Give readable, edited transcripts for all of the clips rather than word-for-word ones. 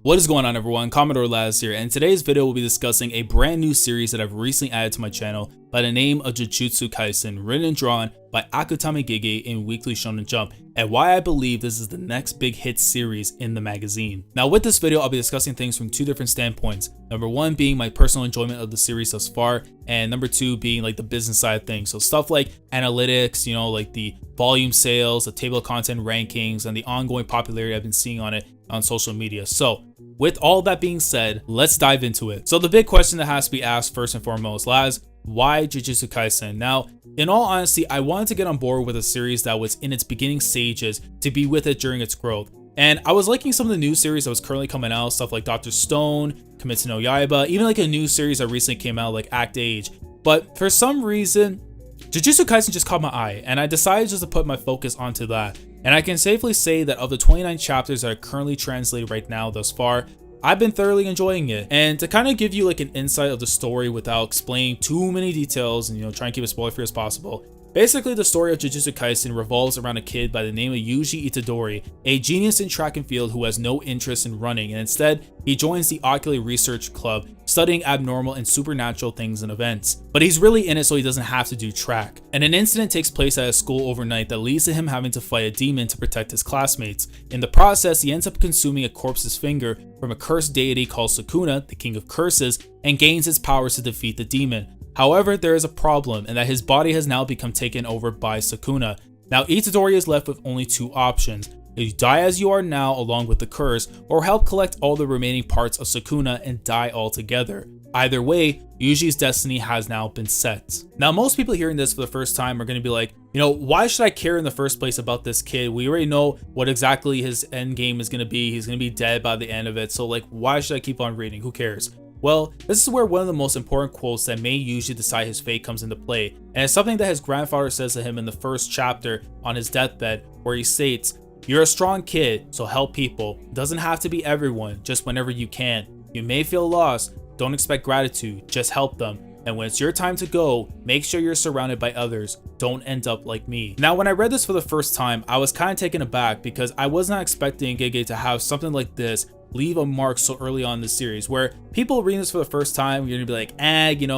What is going on, everyone? Commodore Laz here, and in today's video we'll be discussing a brand new series that I've recently added to my channel by the name of Jujutsu Kaisen, written and drawn by Akutami Gege in Weekly Shonen Jump, and why I believe this is the next big hit series in the magazine. Now with this video, I'll be discussing things from two different standpoints. Number one being my personal enjoyment of the series thus far, and number two being like the business side of things. So stuff like analytics, like the volume sales, the table of content rankings, and the ongoing popularity I've been seeing on it on social media. So with all that being said, let's dive into it. So the big question that has to be asked first and foremost, Laz, why Jujutsu Kaisen? Now, in all honesty, I wanted to get on board with a series that was in its beginning stages to be with it during its growth. And I was liking some of the new series that was currently coming out, stuff like Dr. Stone, Kimetsu no Yaiba, even like a new series that recently came out like Act Age. But for some reason, Jujutsu Kaisen just caught my eye, and I decided just to put my focus onto that. And I can safely say that of the 29 chapters that are currently translated right now thus far, I've been thoroughly enjoying it. And to kind of give you like an insight of the story without explaining too many details and try and keep it spoiler free as possible, basically the story of Jujutsu Kaisen revolves around a kid by the name of Yuji Itadori, a genius in track and field who has no interest in running, and instead he joins the Ocular Research Club studying abnormal and supernatural things and events. But he's really in it so he doesn't have to do track. And an incident takes place at a school overnight that leads to him having to fight a demon to protect his classmates. In the process, he ends up consuming a corpse's finger from a cursed deity called Sukuna, the king of curses, and gains his powers to defeat the demon. However, there is a problem, and that his body has now become taken over by Sukuna. Now Itadori is left with only two options: you die as you are now along with the curse, or help collect all the remaining parts of Sukuna and die altogether. Either way, Yuji's destiny has now been set. Now most people hearing this for the first time are going to be like, why should I care in the first place about this kid? We already know what exactly his end game is going to be. He's going to be dead by the end of it, so like why should I keep on reading? Who cares? Well, this is where one of the most important quotes that may usually decide his fate comes into play, and it's something that his grandfather says to him in the first chapter on his deathbed, where he states, "You're a strong kid, so help people. It doesn't have to be everyone, just whenever you can. You may feel lost, don't expect gratitude, just help them. And when it's your time to go, make sure you're surrounded by others. Don't end up like me." Now, when I read this for the first time, I was kind of taken aback because I was not expecting Gege to have something like this leave a mark so early on in the series, where people reading this for the first time, you're gonna be like,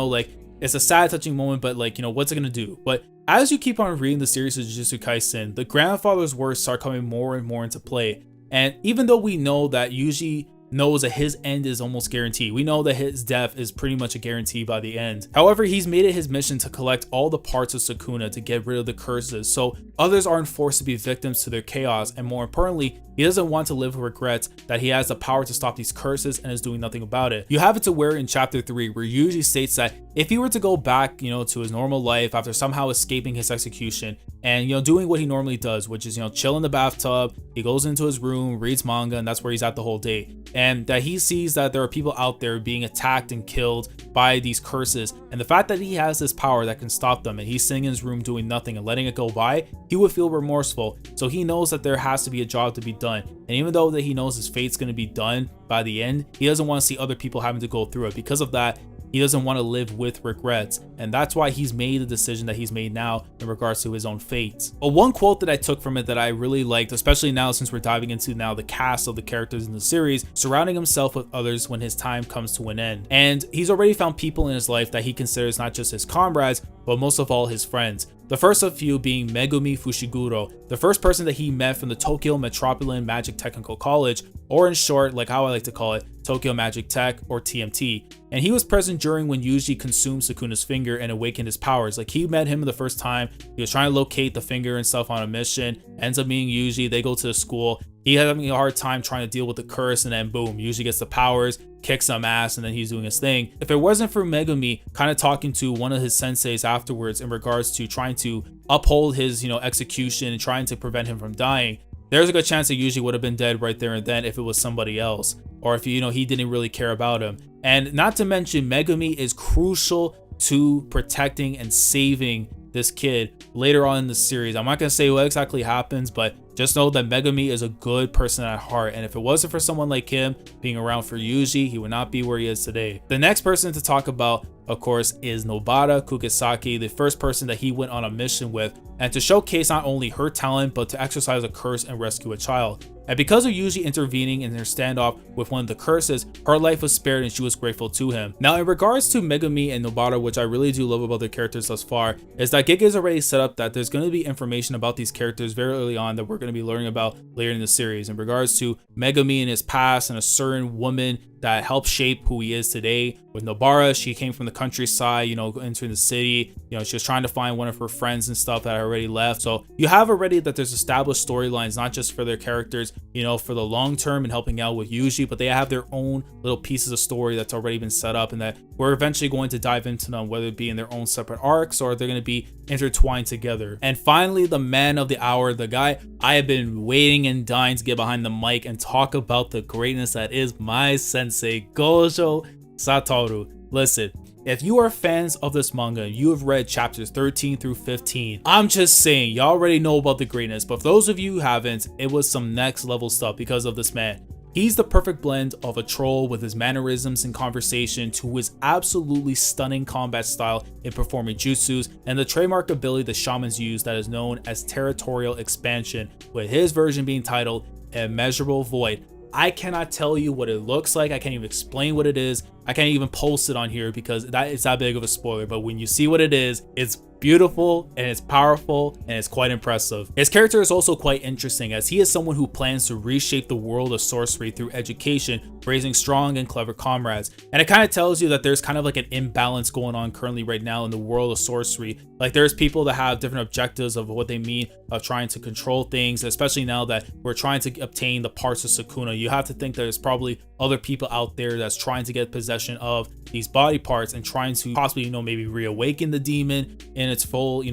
like it's a sad, touching moment, but like, what's it gonna do? But as you keep on reading the series of Jujutsu Kaisen, the grandfather's words start coming more and more into play. And even though we know that Yuji knows that his end is almost guaranteed, we know that his death is pretty much a guarantee by the end. However, he's made it his mission to collect all the parts of Sukuna to get rid of the curses, so others aren't forced to be victims to their chaos, and more importantly, he doesn't want to live with regrets that he has the power to stop these curses and is doing nothing about it. You have it to where in chapter 3, where Yuji states that if he were to go back, to his normal life after somehow escaping his execution and, doing what he normally does, which is, chill in the bathtub, he goes into his room, reads manga, and that's where he's at the whole day. And that he sees that there are people out there being attacked and killed by these curses, and the fact that he has this power that can stop them, and he's sitting in his room doing nothing and letting it go by, he would feel remorseful. So he knows that there has to be a job to be done, and even though that he knows his fate's going to be done by the end, he doesn't want to see other people having to go through it. Because of that, he doesn't want to live with regrets, and that's why he's made the decision that he's made now in regards to his own fate. But one quote that I took from it that I really liked, especially now since we're diving into now the cast of the characters in the series, surrounding himself with others when his time comes to an end. And he's already found people in his life that he considers not just his comrades, but most of all his friends. The first of few being Megumi Fushiguro, the first person that he met from the Tokyo Metropolitan Magic Technical College, or in short, like how I like to call it, Tokyo Magic Tech, or TMT. And he was present during when Yuji consumed Sukuna's finger and awakened his powers. Like, he met him the first time, he was trying to locate the finger and stuff on a mission, ends up meeting Yuji, they go to the school, he had having a hard time trying to deal with the curse, and then boom, Yuji gets the powers, kicks some ass, and then he's doing his thing. If it wasn't for Megumi kind of talking to one of his senseis afterwards in regards to trying to uphold his, execution and trying to prevent him from dying, there's a good chance that Yuji would have been dead right there and then if it was somebody else, or if he didn't really care about him. And not to mention, Megumi is crucial to protecting and saving this kid later on in the series. I'm not gonna say what exactly happens, but just know that Megumi is a good person at heart, and if it wasn't for someone like him being around for Yuji, he would not be where he is today. The next person to talk about, of course, is Nobara Kugisaki, the first person that he went on a mission with, and to showcase not only her talent, but to exercise a curse and rescue a child. And because of Yuji intervening in her standoff with one of the curses, her life was spared and she was grateful to him. Now in regards to Megumi and Nobara, which I really do love about their characters thus far, is that Gege has already set up that there's going to be information about these characters very early on that we're going to be learning about later in the series. In regards to Megumi and his past and a certain woman that helped shape who he is today. With Nobara, she came from the countryside, entering the city. She was trying to find one of her friends and stuff that had already left. So you have already that there's established storylines, not just for their characters, for the long term and helping out with Yuji, but they have their own little pieces of story that's already been set up and that we're eventually going to dive into them, whether it be in their own separate arcs or they're going to be intertwined together. And finally, the man of the hour, the guy I have been waiting and dying to get behind the mic and talk about the greatness that is my sensei, Gojo Satoru. Listen, if you are fans of this manga, you have read chapters 13 through 15. I'm just saying, y'all already know about the greatness, but for those of you who haven't, it was some next level stuff because of this man. He's the perfect blend of a troll with his mannerisms and conversation to his absolutely stunning combat style in performing jutsus and the trademark ability the shamans use that is known as territorial expansion, with his version being titled Immeasurable Void. I cannot tell you what it looks like. I can't even explain what it is. I can't even post it on here because it's that big of a spoiler. But when you see what it is, it's beautiful and it's powerful and it's quite impressive. His character is also quite interesting as he is someone who plans to reshape the world of sorcery through education, raising strong and clever comrades. And it kind of tells you that there's kind of like an imbalance going on currently right now in the world of sorcery. Like there's people that have different objectives of what they mean of trying to control things, especially now that we're trying to obtain the parts of Sukuna. You have to think there's probably other people out there that's trying to get possession of these body parts and trying to possibly, maybe reawaken the demon in its full,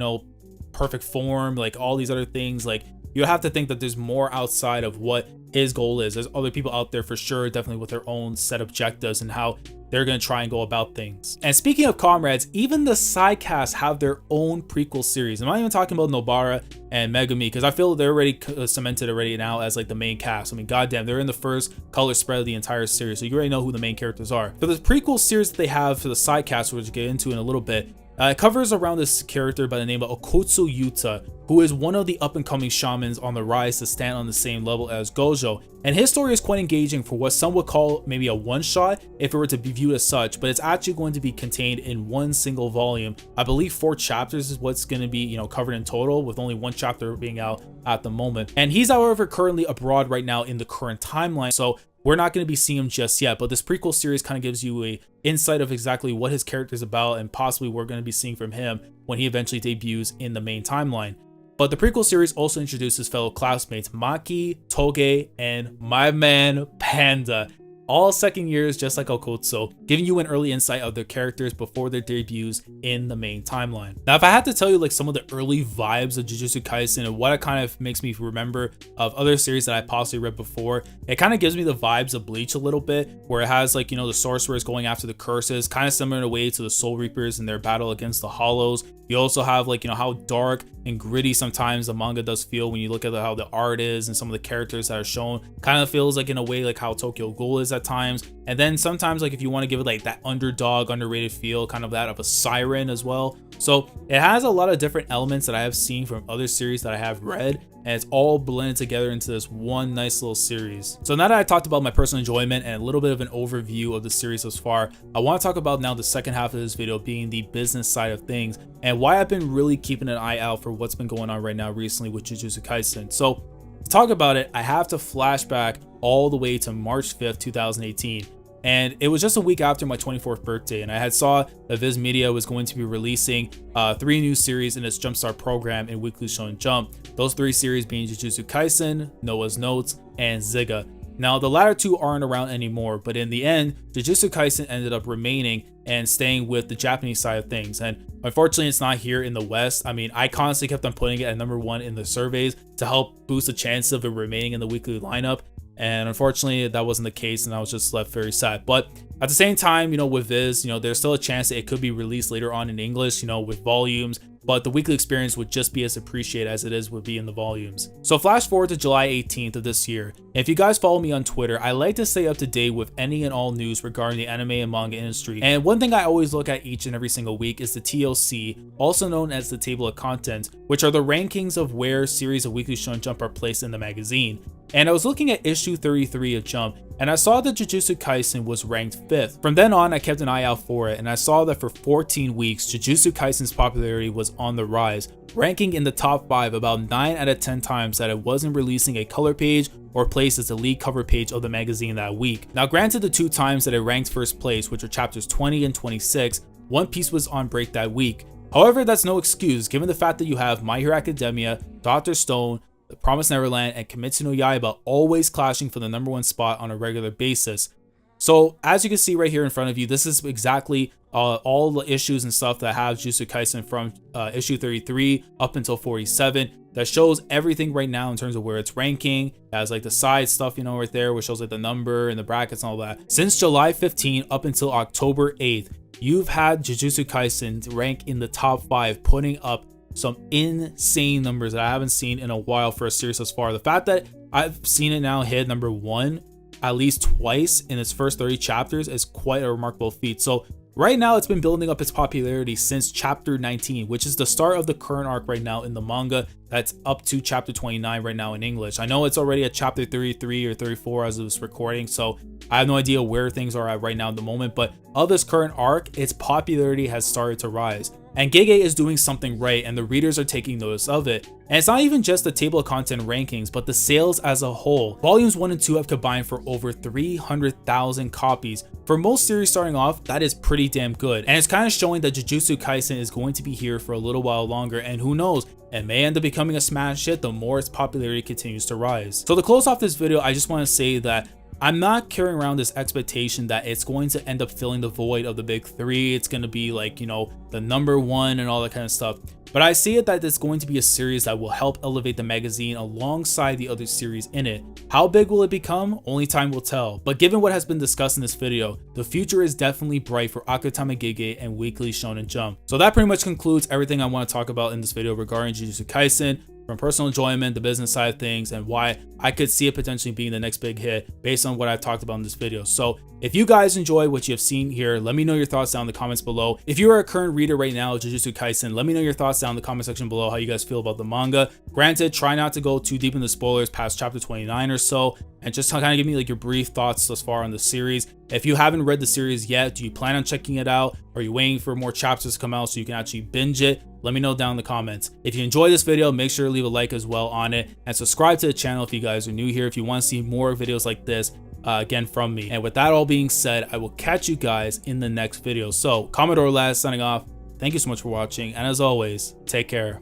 perfect form, like all these other things. Like you have to think that there's more outside of what his goal is. There's other people out there for sure, definitely with their own set objectives and how they're going to try and go about things. And speaking of comrades, even the side casts have their own prequel series. I'm not even talking about Nobara and Megumi because I feel they're already cemented already now as like the main cast. I mean, goddamn, they're in the first color spread of the entire series, so you already know who the main characters are. For the prequel series that they have for the side cast, which we'll get into in a little bit, it covers around this character by the name of Okotsu Yuta, who is one of the up-and-coming shamans on the rise to stand on the same level as Gojo. And his story is quite engaging for what some would call maybe a one-shot if it were to be viewed as such, but it's actually going to be contained in one single volume. I believe 4 chapters is what's going to be, covered in total, with only 1 chapter being out at the moment. And he's, however, currently abroad right now in the current timeline, so we're not going to be seeing him just yet, but this prequel series kind of gives you a insight of exactly what his character is about and possibly we're going to be seeing from him when he eventually debuts in the main timeline. But the prequel series also introduces fellow classmates Maki, Toge, and my man Panda, all second years just like Okotsu, giving you an early insight of their characters before their debuts in the main timeline. Now, if I had to tell you like some of the early vibes of Jujutsu Kaisen and what it kind of makes me remember of other series that I possibly read before, it kind of gives me the vibes of Bleach a little bit, where it has like, the sorcerers going after the curses, kind of similar in a way to the Soul Reapers in their battle against the Hollows. You also have like, how dark and gritty sometimes the manga does feel when you look at how the art is and some of the characters that are shown. Kind of feels like in a way like how Tokyo Ghoul is at times. And then sometimes like if you want to give it like that underdog, underrated feel, kind of that of a siren as well. So it has a lot of different elements that I have seen from other series that I have read, and it's all blended together into this one nice little series. So now that I talked about my personal enjoyment and a little bit of an overview of the series thus far, I want to talk about now the second half of this video being the business side of things and why I've been really keeping an eye out for what's been going on right now recently with Jujutsu Kaisen. So to talk about it, I have to flash back all the way to March 5th, 2018. And it was just a week after my 24th birthday, and I had saw that Viz Media was going to be releasing 3 new series in its Jumpstart program in Weekly Shonen Jump. Those 3 series being Jujutsu Kaisen, Noah's Notes, and Ziga. Now, the latter 2 aren't around anymore, but in the end, Jujutsu Kaisen ended up remaining and staying with the Japanese side of things. And unfortunately, it's not here in the West. I mean, I constantly kept on putting it at #1 in the surveys to help boost the chances of it remaining in the weekly lineup. And unfortunately, that wasn't the case, and I was just left very sad. But at the same time, with Viz, there's still a chance that it could be released later on in English, with volumes, but the weekly experience would just be as appreciated as it would be in the volumes. So flash forward to July 18th of this year. If you guys follow me on Twitter, I like to stay up to date with any and all news regarding the anime and manga industry. And one thing I always look at each and every single week is the TLC, also known as the Table of Contents, which are the rankings of where series of Weekly Shonen Jump are placed in the magazine. And I was looking at issue 33 of Jump, and I saw that Jujutsu Kaisen was ranked 5th. From then on, I kept an eye out for it, and I saw that for 14 weeks, Jujutsu Kaisen's popularity was on the rise, ranking in the top 5 about 9 out of 10 times that it wasn't releasing a color page or placed as the lead cover page of the magazine that week. Now granted, the 2 times that it ranked first place, which were chapters 20 and 26, One Piece was on break that week. However, that's no excuse given the fact that you have My Hero Academia, Dr. Stone, The Promised Neverland, and Kimetsu no Yaiba always clashing for the #1 spot on a regular basis. So as you can see right here in front of you, this is exactly all the issues and stuff that have Jujutsu Kaisen from issue 33 up until 47. That shows everything right now in terms of where it's ranking. It has like the side stuff, you know, right there, which shows like the number and the brackets and all that. Since July 15 up until October 8th, you've had Jujutsu Kaisen rank in the top 5, putting up some insane numbers that I haven't seen in a while for a series thus far. The fact that I've seen it now hit #1 at least twice in its first 30 chapters is quite a remarkable feat. So right now it's been building up its popularity since chapter 19, which is the start of the current arc right now in the manga that's up to chapter 29 right now in English. I know it's already at chapter 33 or 34 as of this recording, so I have no idea where things are at right now at the moment, but of this current arc, its popularity has started to rise. And Gege is doing something right, and the readers are taking notice of it. And it's not even just the table of content rankings, but the sales as a whole. Volumes 1 and 2 have combined for over 300,000 copies. For most series starting off, that is pretty damn good. And it's kind of showing that Jujutsu Kaisen is going to be here for a little while longer, and who knows, it may end up becoming a smash hit the more its popularity continues to rise. So to close off this video, I just want to say that I'm not carrying around this expectation that it's going to end up filling the void of the big 3. It's going to be like, you know, the #1 and all that kind of stuff. But I see it that it's going to be a series that will help elevate the magazine alongside the other series in it. How big will it become? Only time will tell. But given what has been discussed in this video, the future is definitely bright for Akutami Gege and Weekly Shonen Jump. So that pretty much concludes everything I want to talk about in this video regarding Jujutsu Kaisen, from personal enjoyment, the business side of things, and why I could see it potentially being the next big hit based on what I've talked about in this video. So if you guys enjoy what you have seen here, let me know your thoughts down in the comments below. If you are a current reader right now of Jujutsu Kaisen, let me know your thoughts down in the comment section below, how you guys feel about the manga. Granted, try not to go too deep into spoilers past chapter 29 or so, and just kind of give me like your brief thoughts thus far on the series. If you haven't read the series yet, do you plan on checking it out? Are you waiting for more chapters to come out so you can actually binge it? Let me know down in the comments. If you enjoyed this video, make sure to leave a like as well on it, and subscribe to the channel if you guys are new here, if you want to see more videos like this again from me. And with that all being said, I will catch you guys in the next video. So Commodore signing off. Thank you so much for watching, and as always, take care.